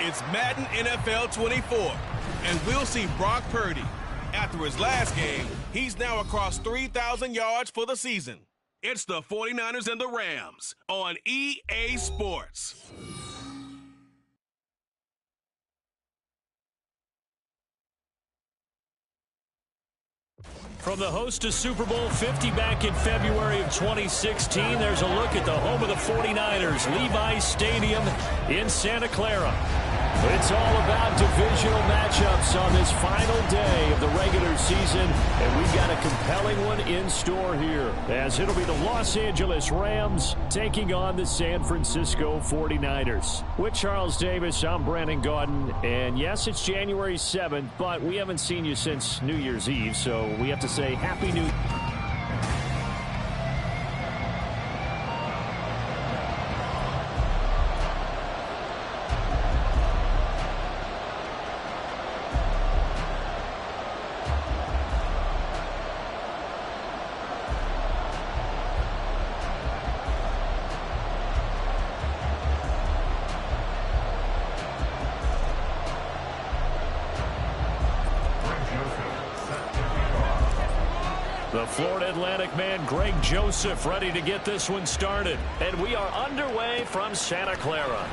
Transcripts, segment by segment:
It's Madden NFL 24, and we'll see Brock Purdy. After his last game, he's now across 3,000 yards for the season. It's the 49ers and the Rams on EA Sports. From the host of Super Bowl 50 back in February of 2016, there's a look at the home of the 49ers, Levi's Stadium in Santa Clara. It's all about divisional matchups on this final day of the regular season, and we've got a compelling one in store here, as it'll be the Los Angeles Rams taking on the San Francisco 49ers. With Charles Davis, I'm Brandon Gaudin, and yes, it's January 7th, but we haven't seen you since New Year's Eve, so we have to say Happy New Year. The Florida Atlantic man, Greg Joseph, ready to get this one started. And we are underway from Santa Clara.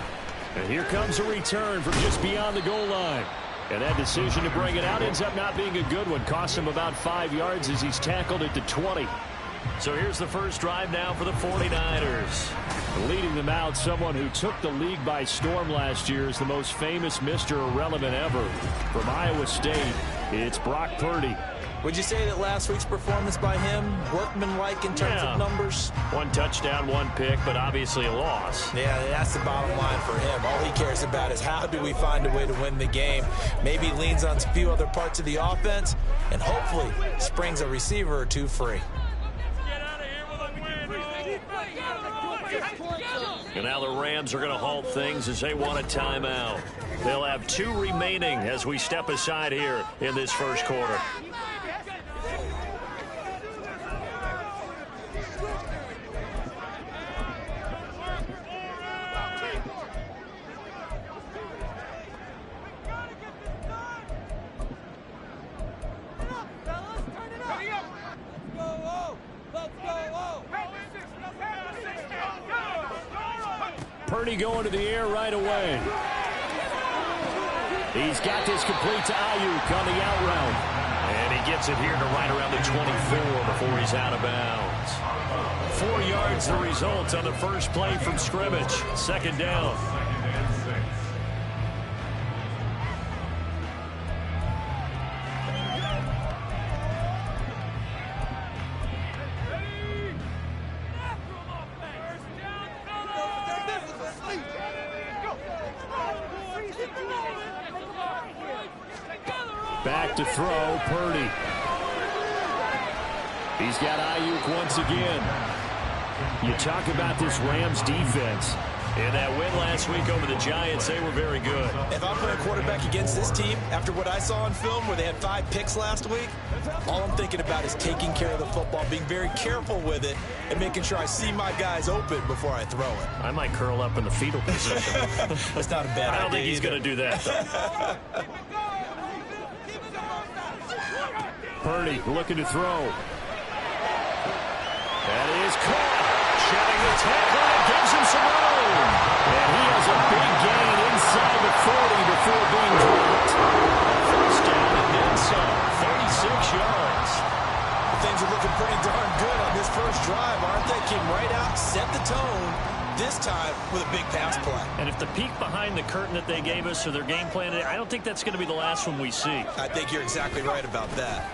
And here comes a return from just beyond the goal line. And that decision to bring it out ends up not being a good one. Costs him about 5 yards as he's tackled at the 20. So here's the first drive now for the 49ers. Leading them out, someone who took the league by storm last year is the most famous Mr. Irrelevant ever. From Iowa State, it's Brock Purdy. Would you say that last week's performance by him, workmanlike in terms of numbers? 1 touchdown, 1 pick, but obviously a loss. Yeah, that's the bottom line for him. All he cares about is how do we find a way to win the game. Maybe leans on a few other parts of the offense, and hopefully springs a receiver or two free. And now the Rams are going to halt things as they want a timeout. They'll have 2 remaining as we step aside here in this first quarter. Purdy going to the air right away. He's got this complete to Ayuk on the out route. And he gets it here to right around the 24 before he's out of bounds. 4 yards the result on the first play from scrimmage. Second down. Back to throw, Purdy. He's got Ayuk once again. You talk about this Rams defense. In that win last week over the Giants, they were very good. If I'm playing quarterback against this team, after what I saw on film where they had 5 picks last week, all I'm thinking about is taking care of the football, being very careful with it, and making sure I see my guys open before I throw it. I might curl up in the fetal position. That's not a bad idea. I don't think he's going to do that, though. Purdy looking to throw. That is caught. Shedding the tackle and gives him some room. And he has a big gain inside the 40 before being dropped. First down and then some. 36 yards. Things are looking pretty darn good on this first drive, aren't they? Came right out, set the tone, this time with a big pass play. And if the peek behind the curtain that they gave us or their game plan, I don't think that's going to be the last one we see. I think you're exactly right about that.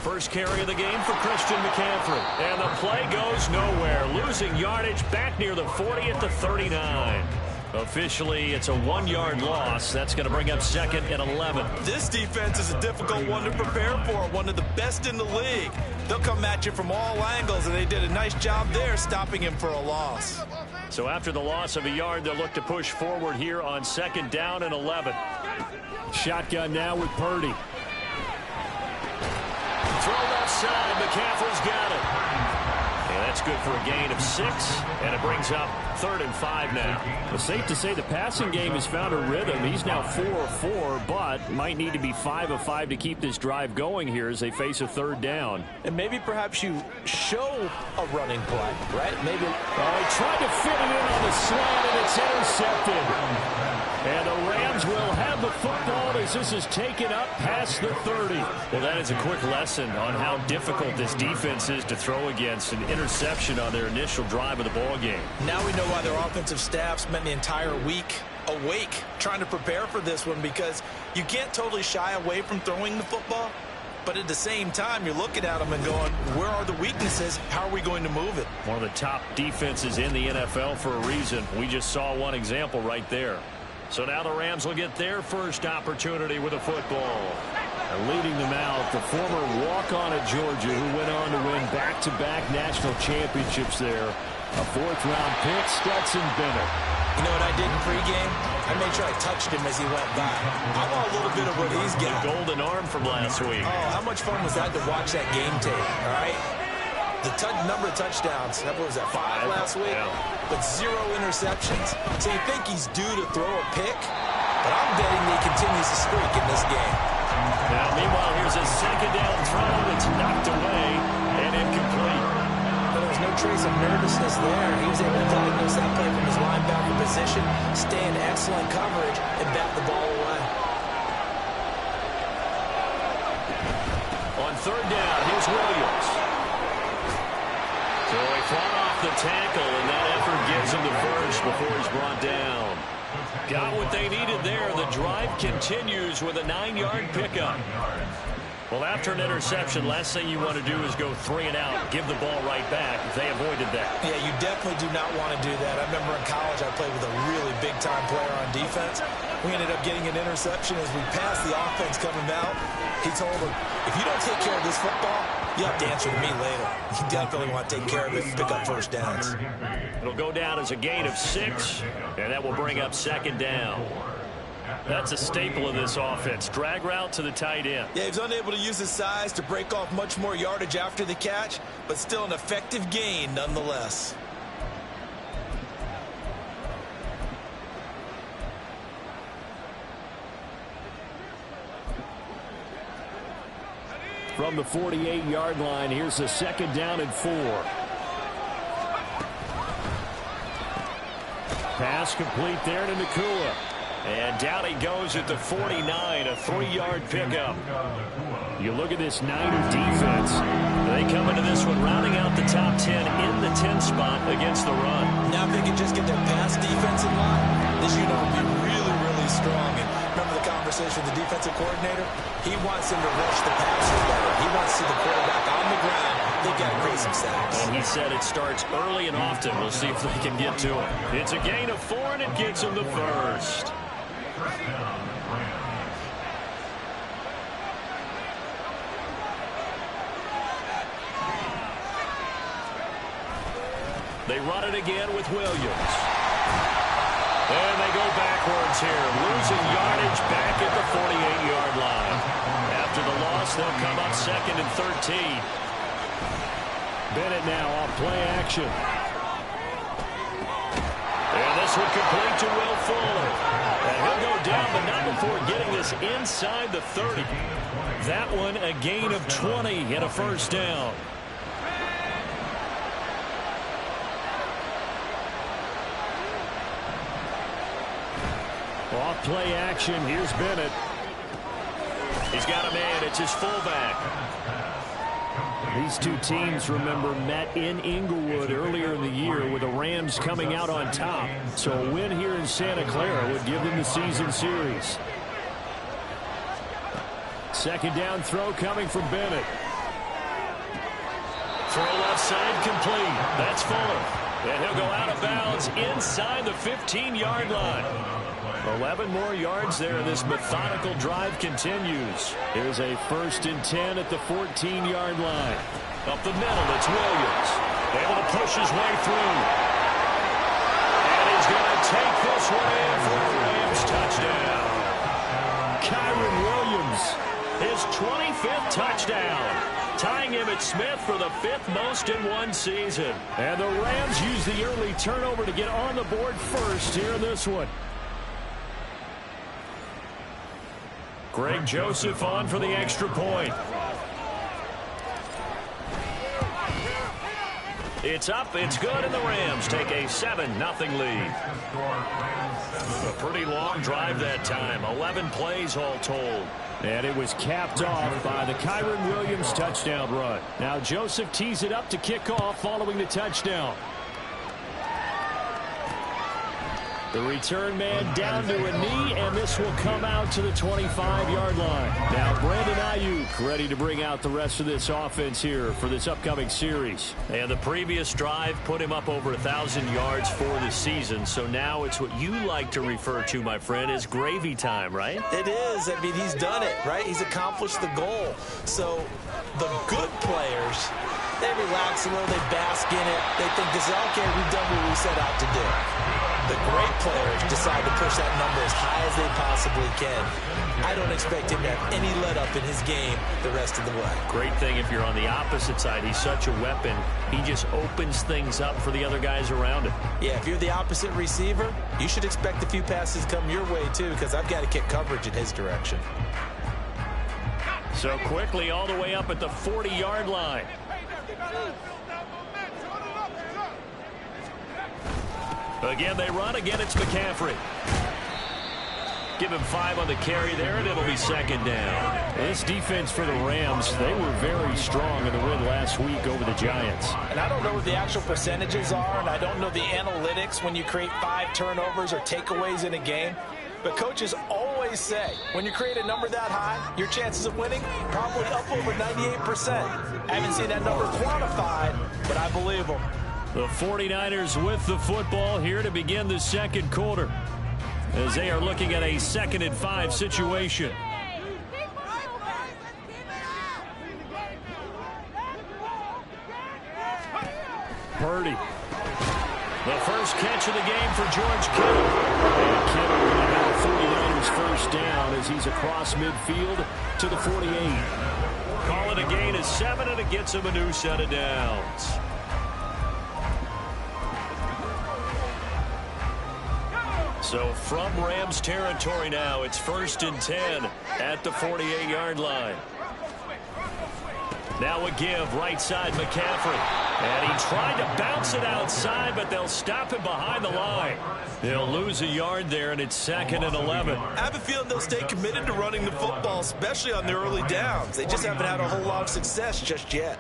First carry of the game for Christian McCaffrey. And the play goes nowhere. Losing yardage back near the 40 at the 39. Officially, it's a 1-yard loss. That's going to bring up second and 11. This defense is a difficult one to prepare for, one of the best in the league. They'll come at you from all angles, and they did a nice job there stopping him for a loss. So after the loss of a yard, they'll look to push forward here on second down and 11. Shotgun now with Purdy. Throw left side. McCaffrey's got it. And that's That's good for a gain of 6, and it brings up 3rd and 5 now. It's safe to say the passing game has found a rhythm. He's now 4 of 4, but might need to be 5 of 5 to keep this drive going here as they face a 3rd down. And maybe perhaps you show a running play, right? Maybe. Oh, he tried to fit it in on the slant, and it's intercepted. And the Rams will have the football as this is taken up past the 30. Well, that is a quick lesson on how difficult this defense is to throw against. An interception on their initial drive of the ball game. Now we know why their offensive staff spent the entire week awake trying to prepare for this one, because you can't totally shy away from throwing the football. But at the same time, you're looking at them and going, where are the weaknesses? How are we going to move it? One of the top defenses in the NFL for a reason. We just saw one example right there. So now the Rams will get their first opportunity with a football. And leading them out, the former walk-on at Georgia who went on to win back-to-back national championships there. A 4th-round pick, Stetson Bennett. You know what I did in pregame? I made sure I touched him as he went by. I want a little bit of what he's got. The golden arm from last week. Oh, how much fun was that to watch that game tape, all right? The number of touchdowns, what was that, 5 last week? Yeah. But 0 interceptions. So you think he's due to throw a pick? But I'm betting he continues to streak in this game. Now, meanwhile, here's a 2nd down throw that's knocked away and incomplete. But there was no trace of nervousness there. He was able to diagnose that play from his linebacker position, stay in excellent coverage, and bat the ball away. On 3rd down, here's Williams. So he fought off the tackle, and that effort gives him the first before he's brought down. Got what they needed there. The drive continues with a 9-yard pickup. Well, after an interception, last thing you want to do is go 3 and out, give the ball right back. They avoided that. Yeah, you definitely do not want to do that. I remember in college I played with a really big-time player on defense. We ended up getting an interception as we passed the offense coming out. He told him, if you don't take care of this football, you have to answer to me later. You definitely want to take care of it and pick up first downs. It'll go down as a gain of 6, and that will bring up 2nd down. That's a staple of this offense. Drag route to the tight end. Yeah, he's unable to use his size to break off much more yardage after the catch, but still an effective gain nonetheless. From the 48-yard line, here's a 2nd down and 4. Pass complete there to Nakua. And down he goes at the 49, a 3-yard pickup. You look at this Niner defense. They come into this one rounding out the top 10 in the 10 spot against the run. Now if they can just get their pass defense in line, this unit will be really, really strong. And remember the conversation with the defensive coordinator? He wants them to rush the passer better. He wants to see the quarterback on the ground. They've got to create some sacks. And he said it starts early and often. We'll see if they can get to it. It's a gain of 4, and it gets him the first. They run it again with Williams. And they go backwards here, losing yardage back at the 48-yard line. After the loss, they'll come up 2nd and 13. Bennett now off play action. And this one complete to Will Fuller. And he'll go down, but not before getting this inside the 30. That one a gain of 20 and a first down. Off play action. Here's Bennett. He's got a man. It's his fullback. These two teams, remember, met in Inglewood earlier in the year with the Rams coming out on top. So a win here in Santa Clara would give them the season series. 2nd down throw coming from Bennett. Throw left side complete. That's Fuller. And he'll go out of bounds inside the 15-yard line. 11 more yards there. This methodical drive continues. There's a 1st and 10 at the 14-yard line. Up the middle, it's Williams. Able to push his way through. And he's going to take this one in for a Rams touchdown. Kyren Williams. His 25th touchdown. tying Emmitt Smith for the 5th most in one season. And the Rams use the early turnover to get on the board first here in this one. Greg Joseph on for the extra point. It's up, it's good, and the Rams take a 7-0 lead. A pretty long drive that time, 11 plays all told. And it was capped off by the Kyren Williams touchdown run. Now Joseph tees it up to kick off following the touchdown. The return man down to a knee, and this will come out to the 25-yard line. Now Brandon Ayuk ready to bring out the rest of this offense here for this upcoming series. And the previous drive put him up over 1,000 yards for the season, so now it's what you like to refer to, my friend, as gravy time, right? It is. I mean, he's done it, right? He's accomplished the goal. So the good players, they relax a little, they bask in it. They think this is, okay, we've done what we set out to do. The great players decide to push that number as high as they possibly can. I don't expect him to have any let-up in his game the rest of the way. Great thing if you're on the opposite side. He's such a weapon. He just opens things up for the other guys around him. Yeah, if you're the opposite receiver, you should expect a few passes come your way, too, because I've got to kick coverage in his direction. So quickly all the way up at the 40-yard line. Again, they run. Again, it's McCaffrey. Give him 5 on the carry there, and it'll be second down. This defense for the Rams, they were very strong in the win last week over the Giants. And I don't know what the actual percentages are, and I don't know the analytics when you create 5 turnovers or takeaways in a game. But coaches always say, when you create a number that high, your chances of winning probably up over 98%. I haven't seen that number quantified, but I believe them. The 49ers with the football here to begin the second quarter, as they are looking at a 2nd and 5 situation. Purdy. The first catch of the game for George Kittle. And Kittle will have 49ers first down as he's across midfield to the 48. Call it a gain of 7, and it gets him a new set of downs. So from Rams territory now, it's 1st and 10 at the 48-yard line. Now a give, right side McCaffrey. And he tried to bounce it outside, but they'll stop him behind the line. They'll lose a yard there, and it's 2nd and 11. I have a feeling they'll stay committed to running the football, especially on their early downs. They just haven't had a whole lot of success just yet.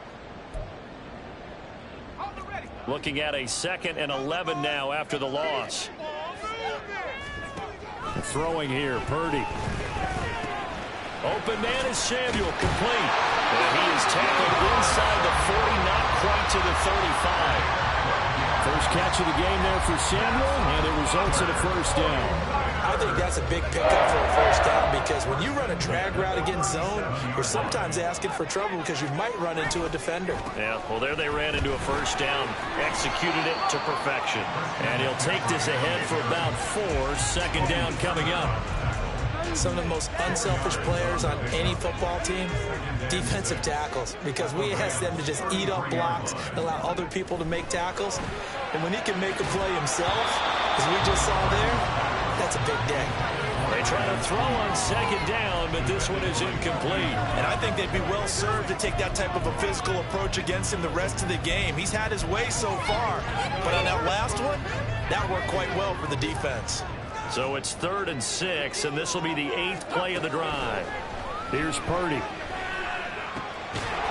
Looking at a 2nd and 11 now after the loss. Throwing here, Purdy. Open man is Samuel, complete. And he is tackled inside the 40, not quite to the 35. First catch of the game there for Samuel, and it results in a first down. I think that's a big pickup for a first down, because when you run a drag route against zone, you're sometimes asking for trouble because you might run into a defender. Yeah, well, there they ran into a first down, executed it to perfection. And he'll take this ahead for about 4, 2nd down coming up. Some of the most unselfish players on any football team, defensive tackles, because we ask them to just eat up blocks and allow other people to make tackles. And when he can make a play himself, as we just saw there, that's a big day. They try to throw on 2nd down, but this one is incomplete. And I think they'd be well served to take that type of a physical approach against him the rest of the game. He's had his way so far, but on that last one, that worked quite well for the defense. So it's 3rd and 6, and this will be the 8th play of the drive. Here's Purdy.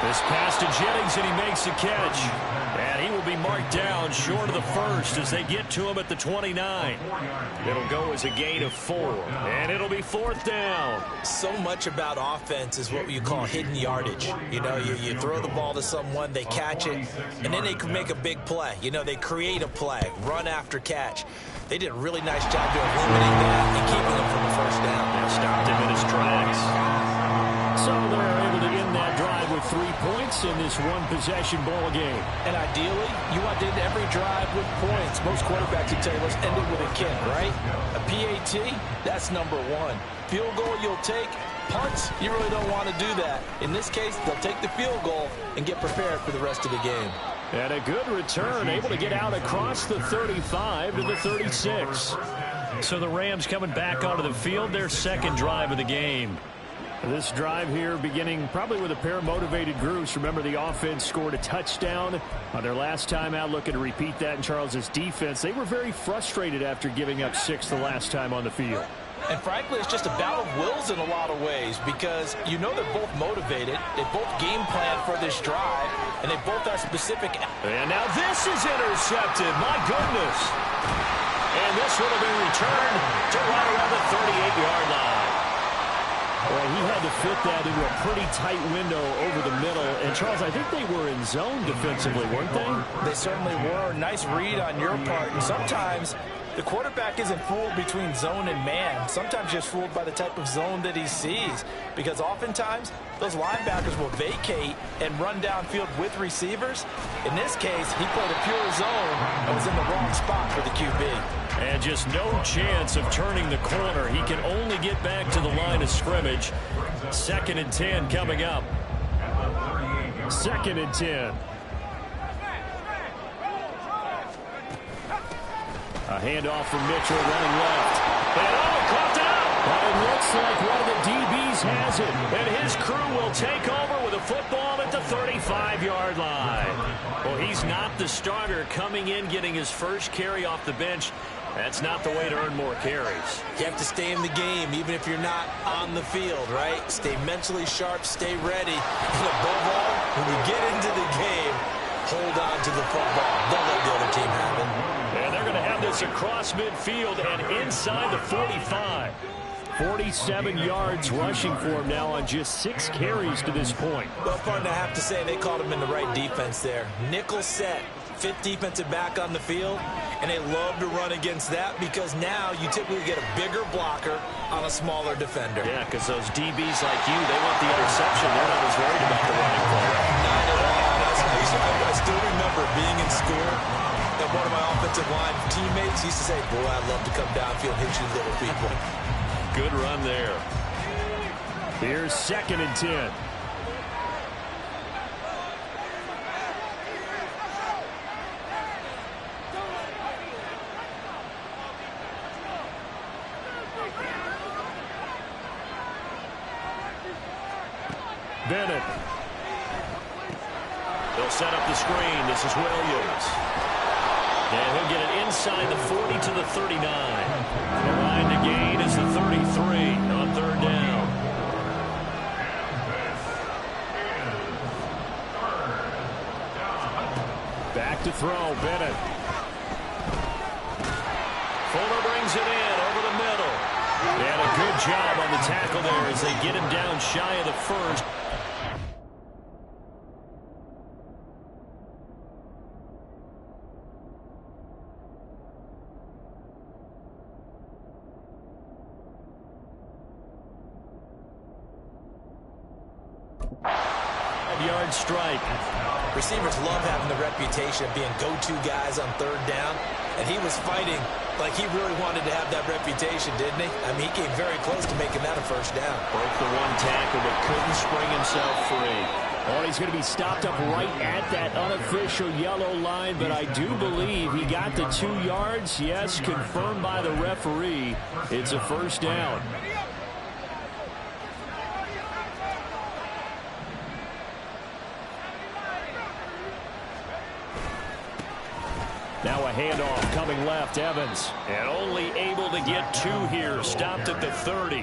This pass to Jennings, and he makes the catch. And he will be marked down short of the first as they get to him at the 29. It'll go as a gain of 4, and it'll be 4th down. So much about offense is what you call hidden yardage. You know, you throw the ball to someone, they catch it, and then they can make a big play. You know, they create a play, run after catch. They did a really nice job of limiting that and keeping him from the first down. And stopped him in his tracks. So they're able to end that drive with 3 points in this one-possession ball game. And ideally, you want to end every drive with points. Most quarterbacks would tell you, let's end it with a kick, right? A PAT, that's number 1. Field goal you'll take, punts, you really don't want to do that. In this case, they'll take the field goal and get prepared for the rest of the game. And a good return, able to get out across the 35 to the 36. So the Rams coming back onto the field, their second drive of the game. This drive here beginning probably with a pair of motivated groups. Remember, the offense scored a touchdown on their last time out, looking to repeat that in Charles's defense. They were very frustrated after giving up 6 the last time on the field. And frankly, it's just a battle of wills in a lot of ways because you know they're both motivated. They both game plan for this drive, and they both have specific. And now this is intercepted. My goodness. And this will have been returned to right around the 38-yard line. Well, he had to fit that into a pretty tight window over the middle. And, Charles, I think they were in zone defensively, weren't they? They certainly were. Nice read on your part. And sometimes the quarterback isn't fooled between zone and man. Sometimes just fooled by the type of zone that he sees. Because oftentimes, those linebackers will vacate and run downfield with receivers. In this case, he played a pure zone and was in the wrong spot for the QB. And just no chance of turning the corner. He can only get back to the line of scrimmage. 2nd and 10 coming up. 2nd and 10. A handoff from Mitchell running left. And caught out. But it looks like one of the DBs has it. And his crew will take over with a football at the 35-yard line. Well, he's not the starter coming in, getting his first carry off the bench. That's not the way to earn more carries. You have to stay in the game even if you're not on the field, right? Stay mentally sharp, stay ready. And above all, when you get into the game, hold on to the football. Don't let the other team have it. And they're going to have this across midfield and inside the 45. 47 yards rushing for him now on just 6 carries to this point. Well, fun to have to say they called him in the right defense there. Nickel set, 5th defensive back on the field, and they love to run against that because now you typically get a bigger blocker on a smaller defender. Yeah, because those DBs like you, they want the interception. They're not as worried about the running play. Not at all. I still remember being in school, and one of my offensive line teammates used to say, boy, I'd love to come downfield and hit you little people. Good run there. Here's 2nd and 10. Bennett. They'll set up the screen. This is Williams. And he'll get it inside the 40 to the 39. The line to gain is the 33 on 3rd down. Back to throw, Bennett. Fuller brings it in over the middle. And a good job on the tackle there as they get him down shy of the first. Yard strike. Receivers love having the reputation of being go-to guys on 3rd down, and he was fighting like he really wanted to have that reputation, didn't he? I mean, he came very close to making that a 1st down. Broke the one tackle, but couldn't spring himself free. Well, he's going to be stopped up right at that unofficial yellow line, but I do believe he got the 2 yards. Yes, confirmed by the referee. It's a 1st down. Now a handoff coming left, Evans. And only able to get 2 here, stopped at the 30.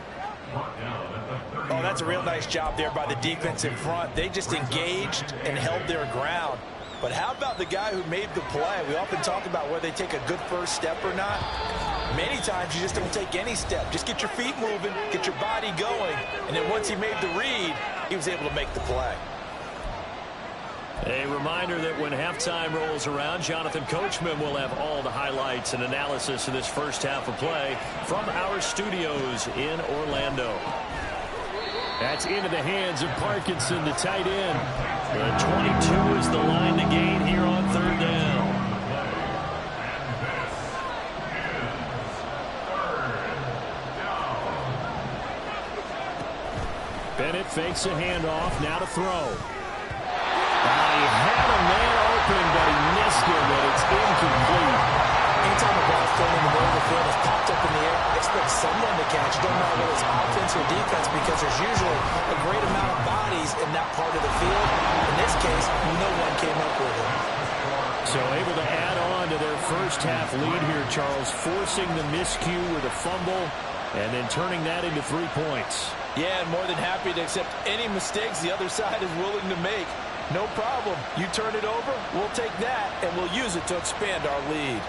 Oh, that's a real nice job there by the defense in front. They just engaged and held their ground. But how about the guy who made the play? We often talk about whether they take a good first step or not. Many times you just don't take any step. Just get your feet moving, get your body going, and then once he made the read, he was able to make the play. A reminder that when halftime rolls around, Jonathan Coachman will have all the highlights and analysis of this first half of play from our studios in Orlando. That's into the hands of Parkinson, the tight end. The 22 is the line to gain here on 3rd down. fakes a handoff, now to throw. He had a man open, but he missed him, and it's incomplete. Anytime the ball's thrown in the middle of the field, it's popped up in the air, expect someone to catch. It doesn't matter whether it's offense or defense, because there's usually a great amount of bodies in that part of the field. In this case, no one came up with it. So able to add on to their first half lead here, Charles, forcing the miscue with a fumble and then turning that into 3 points. Yeah, and more than happy to accept any mistakes the other side is willing to make. No problem. You turn it over, we'll take that, and we'll use it to expand our lead.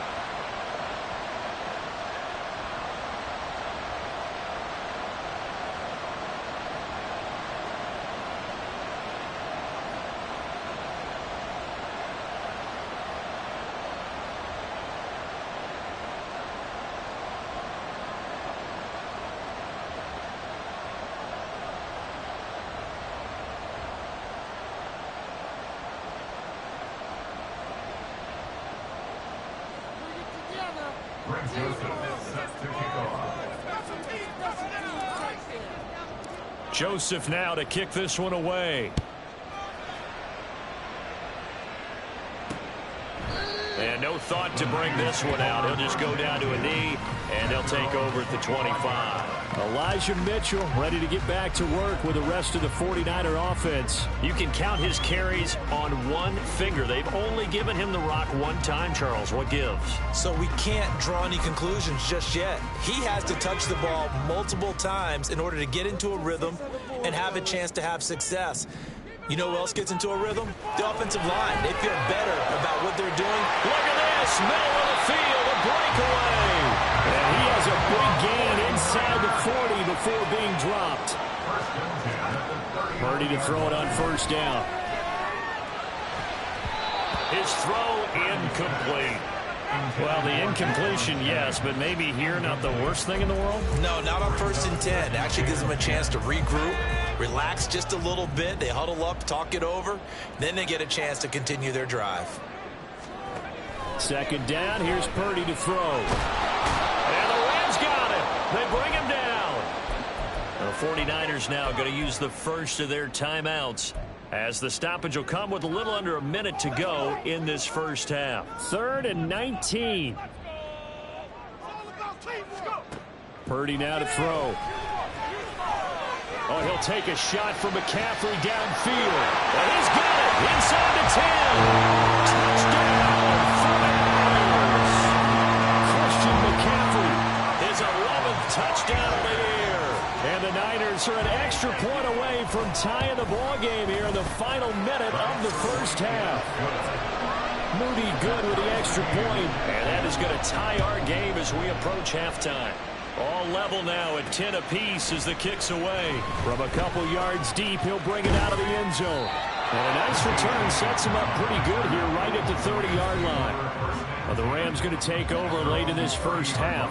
Joseph now to kick this one away. And no thought to bring this one out. He'll just go down to a knee, and they'll take over at the 25. Elijah Mitchell ready to get back to work with the rest of the 49er offense. You can count his carries on one finger. They've only given him the rock one time, Charles. What gives? So we can't draw any conclusions just yet. He has to touch the ball multiple times in order to get into a rhythm and have a chance to have success. You know who else gets into a rhythm? The offensive line. They feel better about what they're doing. Look at this. Middle of the field. A breakaway. And he has a big gain inside the 40 before being dropped. Purdy to throw it on first down. His throw incomplete. Well, the incompletion, yes, but maybe here not the worst thing in the world? No, not on 1st and 10. It actually gives them a chance to regroup, relax just a little bit. They huddle up, talk it over. Then they get a chance to continue their drive. Second down, here's Purdy to throw. And the Rams got it. They bring him down. The 49ers now going to use the first of their timeouts, as the stoppage will come with a little under a minute to go in this first half. 3rd and 19. Purdy now to throw. Oh, he'll take a shot from McCaffrey downfield. And he's got it inside the 10. Touchdown, 49ers. Christian McCaffrey, his 11th touchdown of the year. And the Niners are an extra point away from tying the ball game here in the final minute of the first half. Moody good with the extra point. And that is going to tie our game as we approach halftime. All level now at 10 apiece as the kick's away. From a couple yards deep, he'll bring it out of the end zone. And a nice return sets him up pretty good here right at the 30-yard line. Well, the Rams going to take over late in this first half.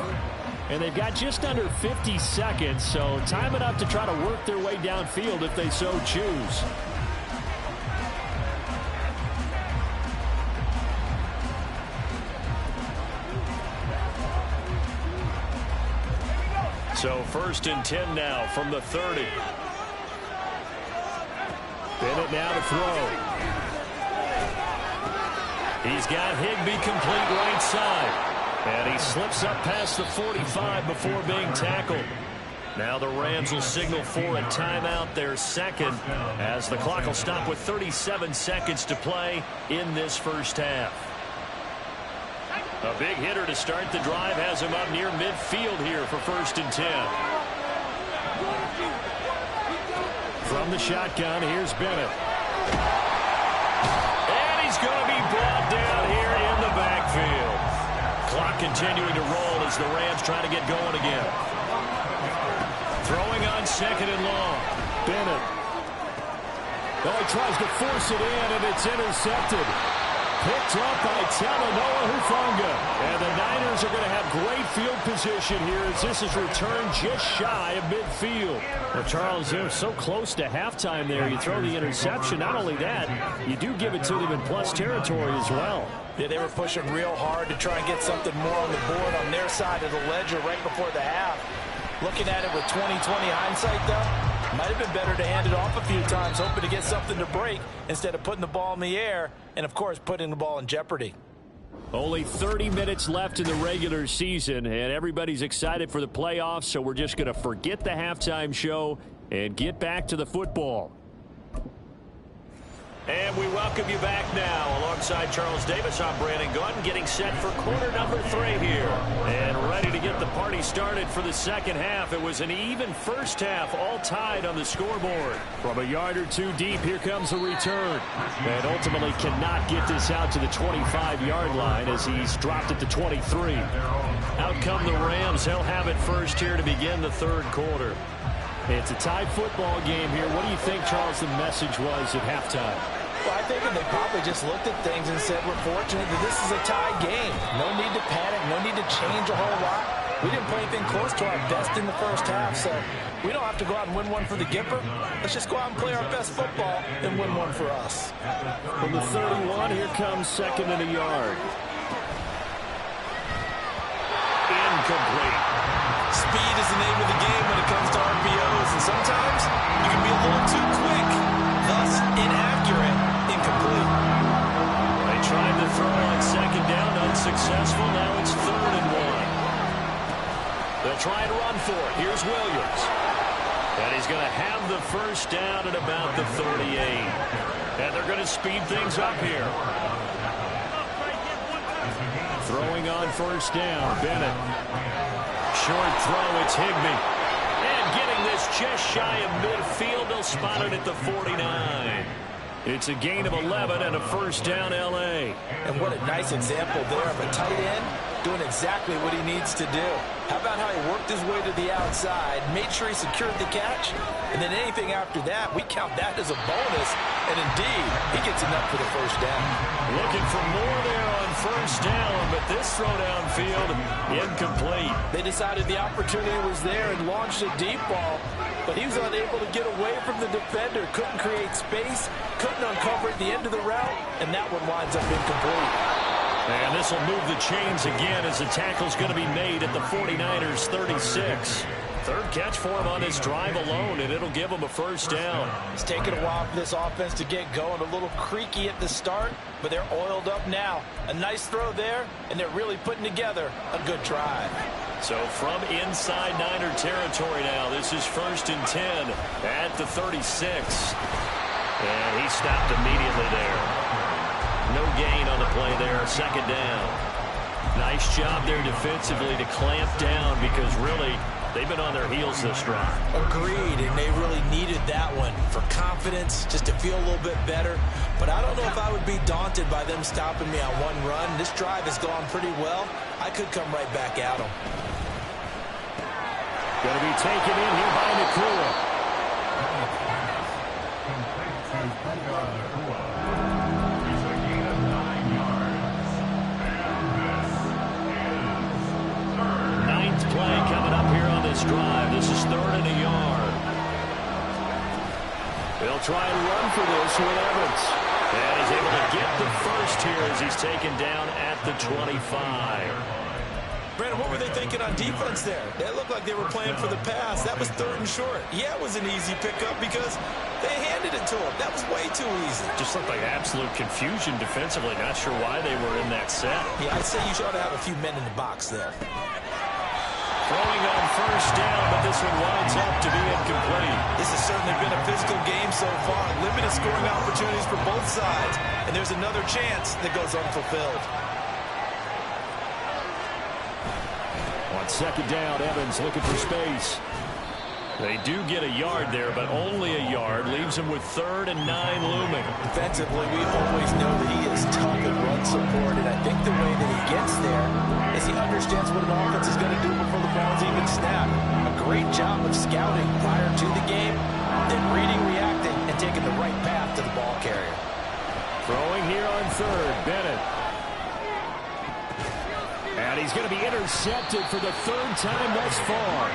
And they've got just under 50 seconds, so time enough to try to work their way downfield if they so choose. So 1st and 10 now from the 30. Bennett now to throw. He's got Higbee complete right side. And he slips up past the 45 before being tackled. Now the Rams will signal for a timeout, their second, as the clock will stop with 37 seconds to play in this first half. A big hitter to start the drive has him up near midfield here for 1st and 10. From the shotgun, here's Bennett. And he's going to be brought down here in the backfield. Clock continuing to roll as the Rams try to get going again. Throwing on 2nd and long. Bennett. Oh, he tries to force it in, and it's intercepted. Picked up by Talanoa Hufanga. And the Niners are going to have great field position here as this is returned just shy of midfield. Well, Charles, they're so close to halftime there. You throw the interception. Not only that, you do give it to them in plus territory as well. Yeah, they were pushing real hard to try and get something more on the board on their side of the ledger right before the half. Looking at it with 20/20 hindsight, though, Might have been better to hand it off a few times, hoping to get something to break instead of putting the ball in the air and, of course, putting the ball in jeopardy. Only 30 minutes left in the regular season, and everybody's excited for the playoffs, so we're just going to forget the halftime show and get back to the football. And we welcome you back now. Alongside Charles Davis, I'm Brandon Gunn, getting set for quarter number 3 here. And ready to get the party started for the second half. It was an even first half, all tied on the scoreboard. From a yard or two deep, here comes the return. And ultimately cannot get this out to the 25-yard line as he's dropped it to 23. Out come the Rams. They'll have it first here to begin the third quarter. It's a tied football game here. What do you think, Charles, the message was at halftime? Well, I think they probably just looked at things and said, we're fortunate that this is a tie game. No need to panic. No need to change a whole lot. We didn't play anything close to our best in the first half, so we don't have to go out and win one for the Gipper. Let's just go out and play our best football and win one for us. From the 31, here comes second and a yard. Incomplete. Speed is the name of the game when it comes to RPOs, and sometimes you can be a little too quick, thus inaccurate, incomplete. They tried to throw on second down, unsuccessful. Now it's 3rd and 1. They'll try and run for it. Here's Williams. And he's going to have the first down at about the 38. And they're going to speed things up here. Throwing on first down, Bennett. Short throw, it's Higbee. And getting this just shy of midfield, they'll spot it at the 49. It's a gain of 11 and a first down, L.A. And what a nice example there of a tight end doing exactly what he needs to do. How about how he worked his way to the outside, made sure he secured the catch, and then anything after that, we count that as a bonus. And indeed, he gets enough for the first down. Looking for more there on first down, but this throw downfield, incomplete. They decided the opportunity was there and launched a deep ball, but he was unable to get away from the defender, couldn't create space, couldn't uncover at the end of the route, and that one winds up incomplete. And this will move the chains again as the tackle's going to be made at the 49ers 36. Third catch for him on this drive alone, and it'll give him a first down. It's taken a while for this offense to get going. A little creaky at the start, but they're oiled up now. A nice throw there, and they're really putting together a good drive. So from inside Niner territory now, this is 1st and 10 at the 36. And he stopped immediately there. No gain on the play there, second down. Nice job there defensively to clamp down because really they've been on their heels this drive. Agreed, and they really needed that one for confidence, just to feel a little bit better. But I don't know if I would be daunted by them stopping me on one run. This drive has gone pretty well. I could come right back at them. Going to be taken in here by Nakua. Play coming up here on this drive. This is 3rd and a yard. They'll try and run for this with Evans. And he's able to get the first here as he's taken down at the 25. Brandon, what were they thinking on defense there? That looked like they were playing for the pass. That was 3rd and short. Yeah, it was an easy pickup because they handed it to him. That was way too easy. Just looked like absolute confusion defensively. Not sure why they were in that set. Yeah, I'd say you should have a few men in the box there. Throwing on first down, but this one winds up to be incomplete. This has certainly been a physical game so far. Limited scoring opportunities for both sides. And there's another chance that goes unfulfilled. On second down, Evans looking for space. They do get a yard there, but only a yard. Leaves him with 3rd and 9 looming. Defensively, we always know that he is tough and run support, and I think the way that he gets there is he understands what an offense is going to do before the ball's even snapped. A great job of scouting prior to the game, then reading, reacting, and taking the right path to the ball carrier. Throwing here on 3rd, Bennett. And he's going to be intercepted for the 3rd time thus far.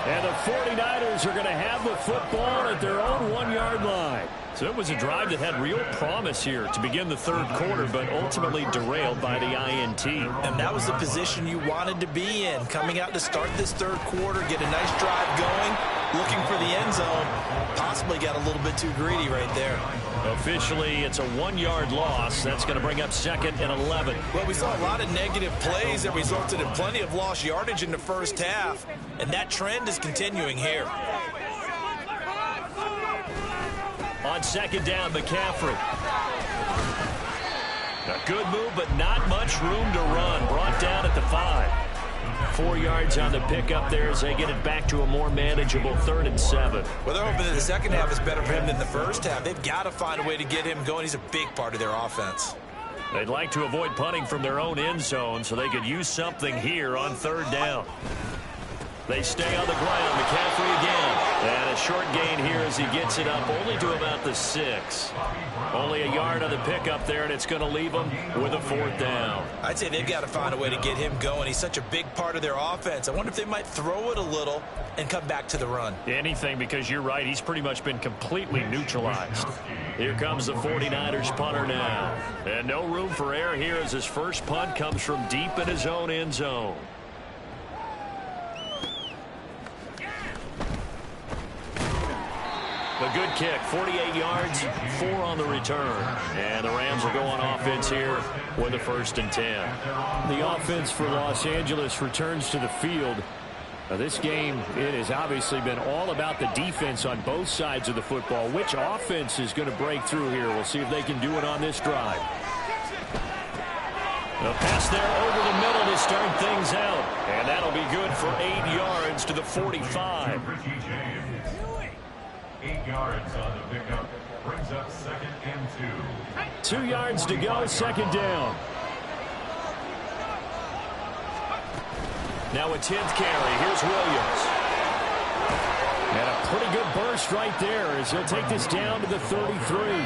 And the 49ers are going to have the football at their own 1-yard line. So it was a drive that had real promise here to begin the third quarter, but ultimately derailed by the INT. And that was the position you wanted to be in. Coming out to start this third quarter, get a nice drive going, looking for the end zone. Possibly got a little bit too greedy right there. Officially, it's a 1-yard loss. That's going to bring up 2nd and 11. Well, we saw a lot of negative plays that resulted in plenty of lost yardage in the first half, and that trend is continuing here. On 2nd down, McCaffrey. A good move, but not much room to run. Brought down at the 5. 4 yards on the pickup there as they get it back to a more manageable 3rd and 7. Well, they're hoping that the second half is better for him than the first half. They've got to find a way to get him going. He's a big part of their offense. They'd like to avoid punting from their own end zone so they could use something here on 3rd down. They stay on the ground. McCaffrey again. And a short gain here as he gets it up only to about the 6. Only a yard on the pickup there, and it's going to leave them with a 4th down. I'd say they've got to find a way to get him going. He's such a big part of their offense. I wonder if they might throw it a little and come back to the run. Anything, because you're right. He's pretty much been completely neutralized. Here comes the 49ers punter now. And no room for error here as his first punt comes from deep in his own end zone. A good kick, 48 yards, 4 on the return. And the Rams will go on offense here with a 1st and 10. The offense for Los Angeles returns to the field. Now, this game, it has obviously been all about the defense on both sides of the football. Which offense is going to break through here? We'll see if they can do it on this drive. A pass there over the middle to start things out. And that'll be good for 8 yards to the 45. 8 yards on the pickup, brings up 2nd and 2. 2 yards to go, 2nd down. Now a 10th carry. Here's Williams. And a pretty good burst right there as he'll take this down to the 33.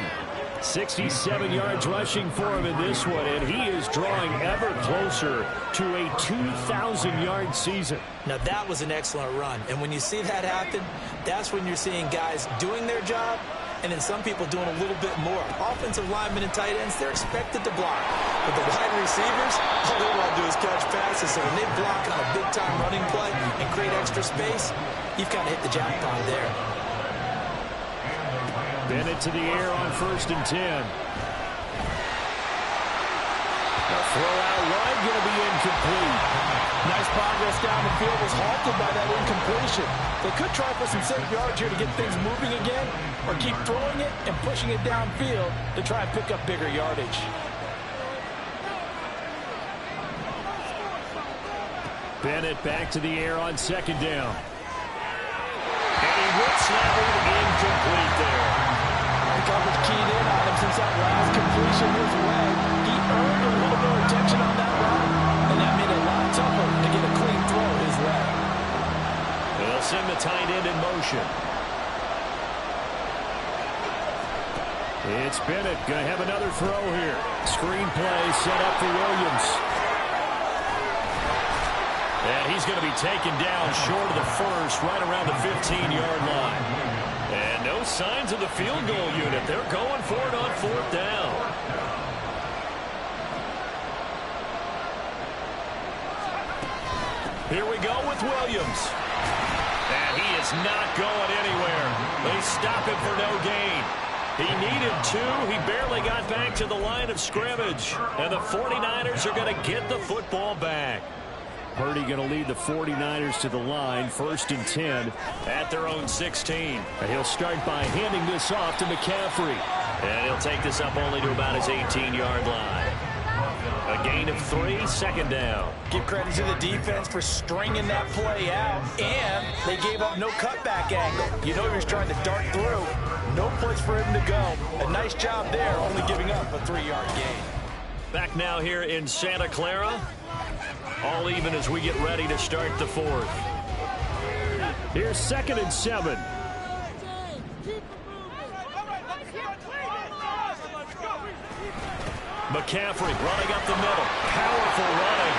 67 yards rushing for him in this one, and he is drawing ever closer to a 2,000-yard season. Now, that was an excellent run. And when you see that happen, that's when you're seeing guys doing their job and then some people doing a little bit more. Offensive linemen and tight ends, they're expected to block. But the wide receivers, all they want to do is catch passes. So when they block on a big-time running play and create extra space, you've kind of hit the jackpot there. Bennett to the air on 1st and 10. The throw out wide going to be incomplete. Nice progress down the field was halted by that incompletion. They could try for some safe yards here to get things moving again, or keep throwing it and pushing it downfield to try and pick up bigger yardage. Bennett back to the air on 2nd down. And he whips that one incomplete there. The coverage keyed in on him since that last completion his way. He earned a little more attention on that run, and that made it a lot tougher to get a clean throw his way. They'll send the tight end in motion. It's Bennett going to have another throw here. Screen play set up for Williams. And he's going to be taken down short of the first, right around the 15-yard line. And no signs of the field goal unit. They're going for it on 4th down. Here we go with Williams. And he is not going anywhere. They stop him for no gain. He needed 2. He barely got back to the line of scrimmage. And the 49ers are going to get the football back. Purdy going to lead the 49ers to the line, 1st and 10. At their own 16. And he'll start by handing this off to McCaffrey. And he'll take this up only to about his 18-yard line. A gain of 3, 2nd down. Give credit to the defense for stringing that play out, and they gave up no cutback angle. You know he was trying to dart through. No place for him to go. A nice job there, only giving up a 3-yard gain. Back now here in Santa Clara. All even as we get ready to start the 4th. Here's 2nd and 7. McCaffrey running up the middle. Powerful running.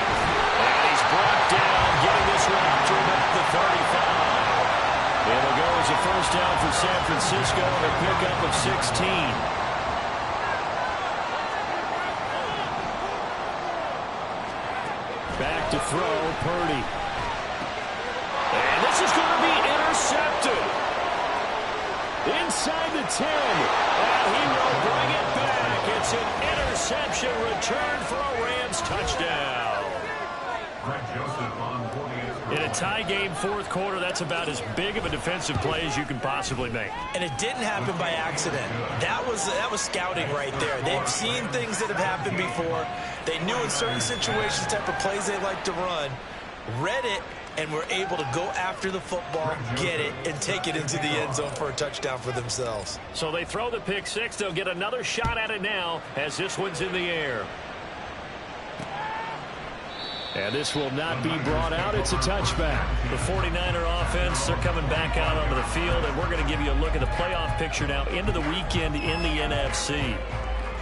And he's brought down, getting this one up to about the 35. It'll go as a 1st down for San Francisco and a pickup of 16. Back to throw, Purdy. And this is going to be intercepted. intercepted. Inside the 10. And he will bring it back. It's an interception return for a Rams touchdown. In a tie game, fourth quarter, that's about as big of a defensive play as you can possibly make. And it didn't happen by accident. That was scouting right there. They've seen things that have happened before. They knew in certain situations type of plays they like to run, read it, and were able to go after the football, get it, and take it into the end zone for a touchdown for themselves. So they throw the pick six. They'll get another shot at it now as this one's in the air. And this will not be brought out. It's a touchback. The 49er offense, they're coming back out onto the field, and we're going to give you a look at the playoff picture now into the weekend in the NFC.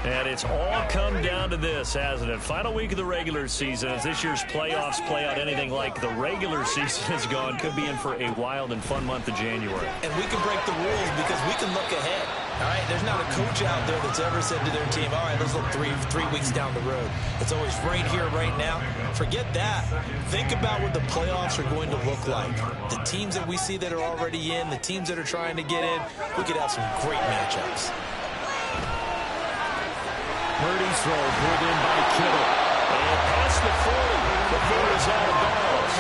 And it's all come down to this, hasn't it? Final week of the regular season. As this year's playoffs play out anything like the regular season has gone, could be in for a wild and fun month of January. And we can break the rules because we can look ahead. All right, there's not a coach out there that's ever said to their team, all right, let's look three weeks down the road. It's always right here, right now. Forget that. Think about what the playoffs are going to look like. The teams that we see that are already in, the teams that are trying to get in, we could have some great matchups. Purdy's throw pulled in by Kittle. And past the 40 before he's out of bounds.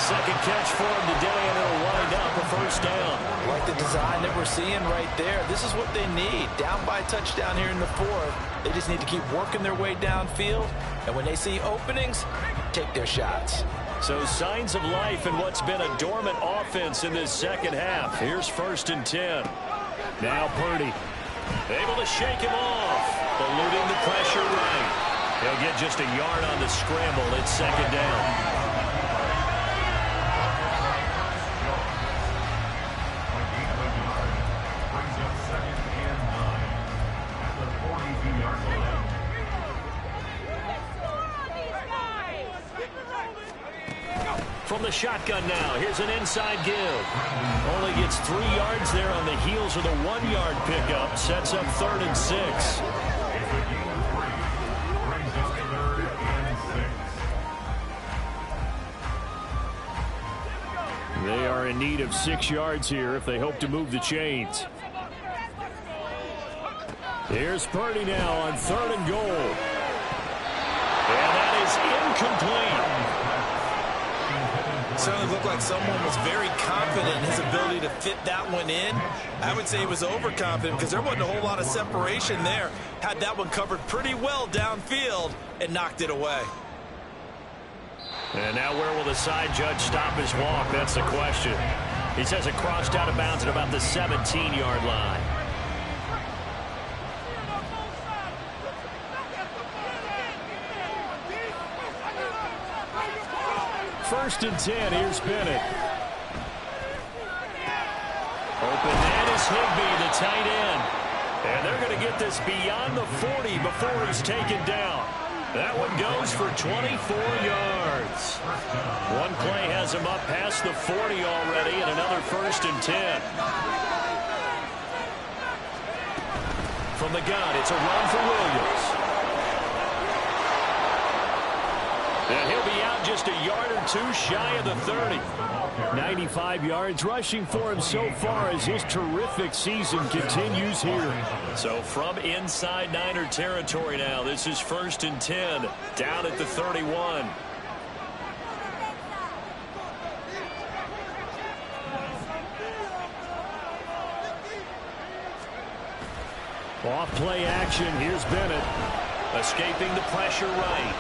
Second catch for him today, and it'll wind up a first down. Like the design that we're seeing right there. This is what they need. Down by a touchdown here in the fourth. They just need to keep working their way downfield. And when they see openings, take their shots. So signs of life in what's been a dormant offense in this second half. Here's 1st and 10. Now Purdy. Able to shake him off. Eluding the pressure right. He'll get just a yard on the scramble. It's second down. From the shotgun now, here's an inside give. Only gets 3 yards there on the heels of the 1-yard pickup. Sets up 3rd and 6. They are in need of 6 yards here if they hope to move the chains. Here's Purdy now on 3rd and goal. And that is incomplete. Certainly looked like someone was very confident in his ability to fit that one in. I would say he was overconfident because there wasn't a whole lot of separation there. Had that one covered pretty well downfield and knocked it away. And now where will the side judge stop his walk? That's the question. He says it crossed out of bounds at about the 17-yard line. First and 10, here's Bennett. Open man is Higbee, the tight end. And they're going to get this beyond the 40 before he's taken down. That one goes for 24 yards. One play has him up past the 40 already, and another 1st and 10. From the gun, it's a run for Williams. And he'll be out just a yard or 2 shy of the 30. 95 yards rushing for him so far as his terrific season continues here. So from inside Niner territory now, this is 1st and 10, down at the 31. Off play action, here's Bennett. Escaping the pressure right.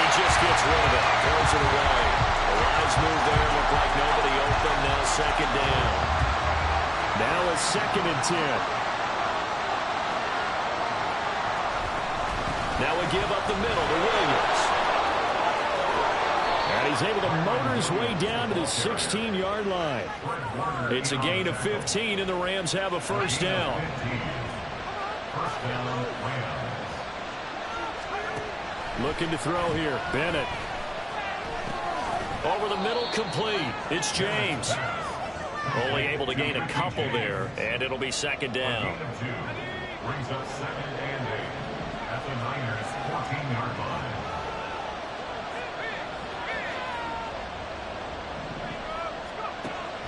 Just gets rid of it, throws it away. A wise move there, looked like nobody open, now second down. Now it's 2nd and 10. Now a give up the middle to Williams. And he's able to motor his way down to the 16-yard line. It's a gain of 15, and the Rams have a first down. Looking to throw here. Bennett. Over the middle, complete. It's James. Only able to gain a couple there, and it'll be second down. Brings up 2nd and 8 at the Niners' 14-yard line.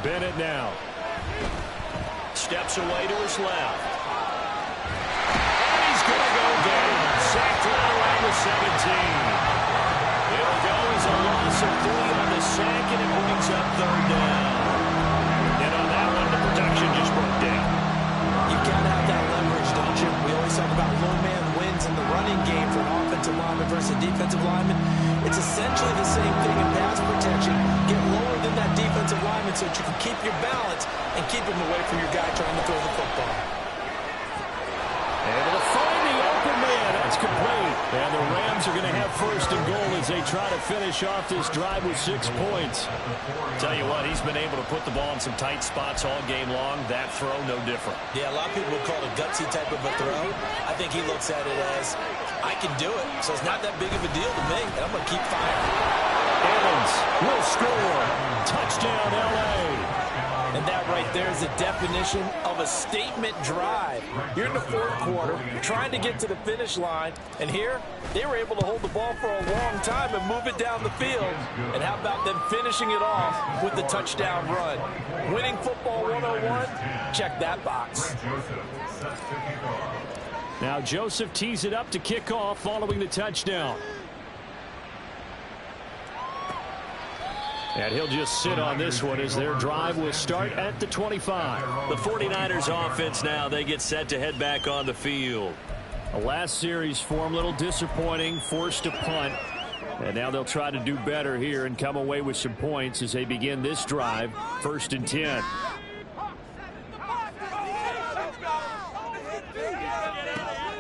Bennett now. Steps away to his left. And he's going to go down. Sacked right around the 17. It'll go as a loss of 3 on the sack, and it brings up 3rd down. And on that one, the production just broke down. You've got to have that leverage, don't you? We always talk about low man wins in the running game for an offensive lineman versus a defensive lineman. It's essentially the same thing in pass protection. Get lower than that defensive lineman so that you can keep your balance and keep him away from your guy trying to throw the football. Able to find the open man. That's complete. And the Rams are going to have 1st and goal as they try to finish off this drive with 6 points. Tell you what, he's been able to put the ball in some tight spots all game long. That throw, no different. Yeah, a lot of people would call it a gutsy type of a throw. I think he looks at it as, I can do it. So it's not that big of a deal to me, and I'm going to keep firing. Evans will score. Touchdown, L.A. And that right there is the definition of a statement drive. You're in the 4th quarter, trying to get to the finish line, and here, they were able to hold the ball for a long time and move it down the field. And how about them finishing it off with the touchdown run? Winning football 101? Check that box. Now Joseph tees it up to kick off following the touchdown. And he'll just sit on this one as their drive will start at the 25. The 49ers offense now, they get set to head back on the field. The last series for him, a little disappointing, forced a punt. And now they'll try to do better here and come away with some points as they begin this drive, 1st and 10.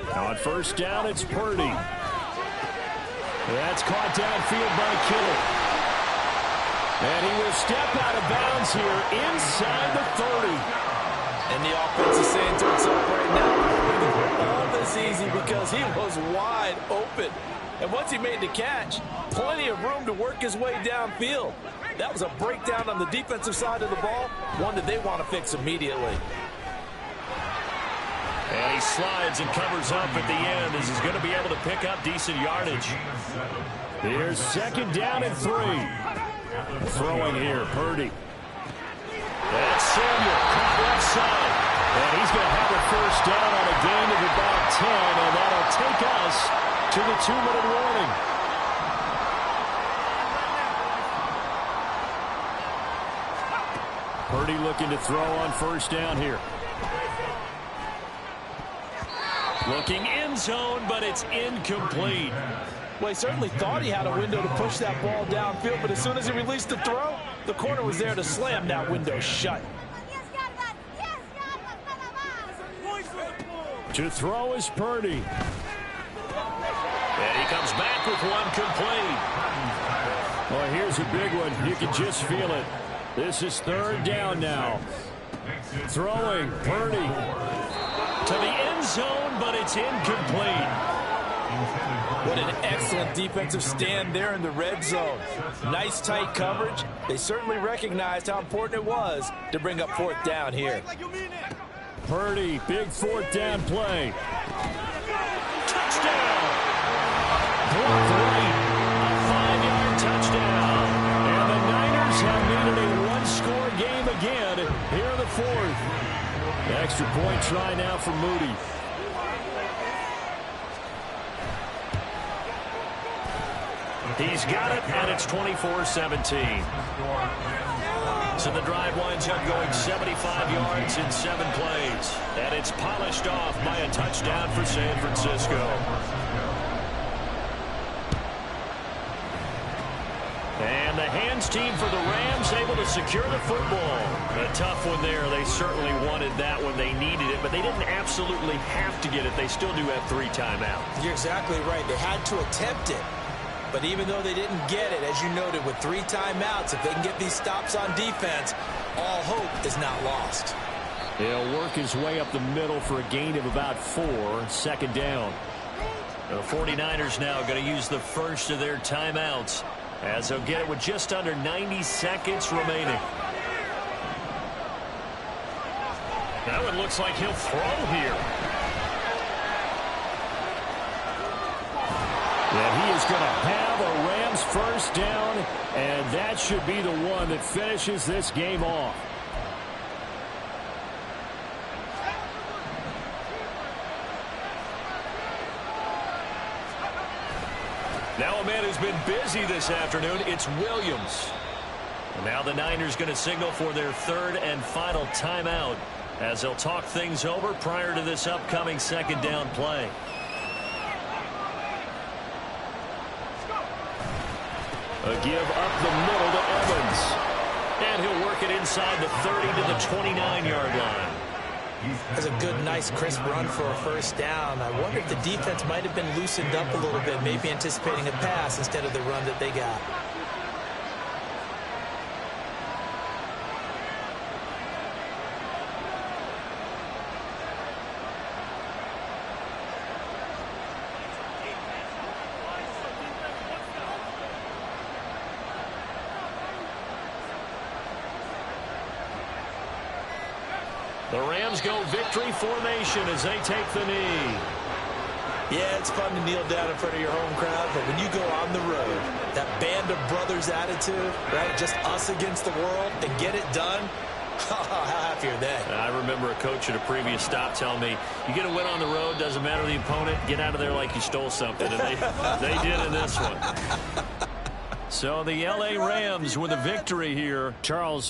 Now on 1st down, it's Purdy. That's caught downfield by Kittle. And he will step out of bounds here inside the 30. And the offense is saying to itself right now, all this easy because he was wide open. And once he made the catch, plenty of room to work his way downfield. That was a breakdown on the defensive side of the ball, one that they want to fix immediately. And he slides and covers up at the end as he's going to be able to pick up decent yardage. Here's 2nd down and 3. Throwing here, Purdy. That's Samuel, caught left side. And he's going to have a 1st down on a gain of about 10, and that'll take us to the 2-minute warning. Purdy looking to throw on 1st down here. Looking end zone, but it's incomplete. Well, he certainly thought he had a window to push that ball downfield, but as soon as he released the throw, the corner was there to slam that window shut. To throw is Purdy. And he comes back with one complete. Well, here's a big one. You can just feel it. This is 3rd down now. Throwing, Purdy. To the end zone, but it's incomplete. What an excellent defensive stand there in the red zone. Nice tight coverage. They certainly recognized how important it was to bring up 4th down here. Purdy, big 4th down play. Touchdown! Blocked right. A 5-yard touchdown. And the Niners have needed a one-score game again here in the 4th. Extra point try now for Moody. He's got it, and it's 24-17. So the drive winds up going 75 yards in 7 plays. And it's polished off by a touchdown for San Francisco. And the hands team for the Rams able to secure the football. A tough one there. They certainly wanted that when they needed it, but they didn't absolutely have to get it. They still do have 3 timeouts. You're exactly right. They had to attempt it. But even though they didn't get it, as you noted, with 3 timeouts, if they can get these stops on defense, all hope is not lost. He'll work his way up the middle for a gain of about 4, 2nd down. The 49ers now going to use the first of their timeouts as they'll get it with just under 90 seconds remaining. That one looks like he'll throw here. And he is going to have a Rams 1st down, and that should be the one that finishes this game off. Now a man who's been busy this afternoon, it's Williams. And now the Niners going to signal for their third and final timeout as they'll talk things over prior to this upcoming second down play. A give up the middle to Evans. And he'll work it inside the 30 to the 29-yard line. That's a good, nice, crisp run for a first down. I wonder if the defense might have been loosened up a little bit, maybe anticipating a pass instead of the run that they got. The Rams go victory formation as they take the knee. Yeah, it's fun to kneel down in front of your home crowd, but when you go on the road, that band of brothers attitude, right, just us against the world, and get it done, how happy are they? I remember a coach at a previous stop telling me, you get a win on the road, doesn't matter the opponent, get out of there like you stole something. And they did in this one. So the L.A. Rams with a victory here. Charles.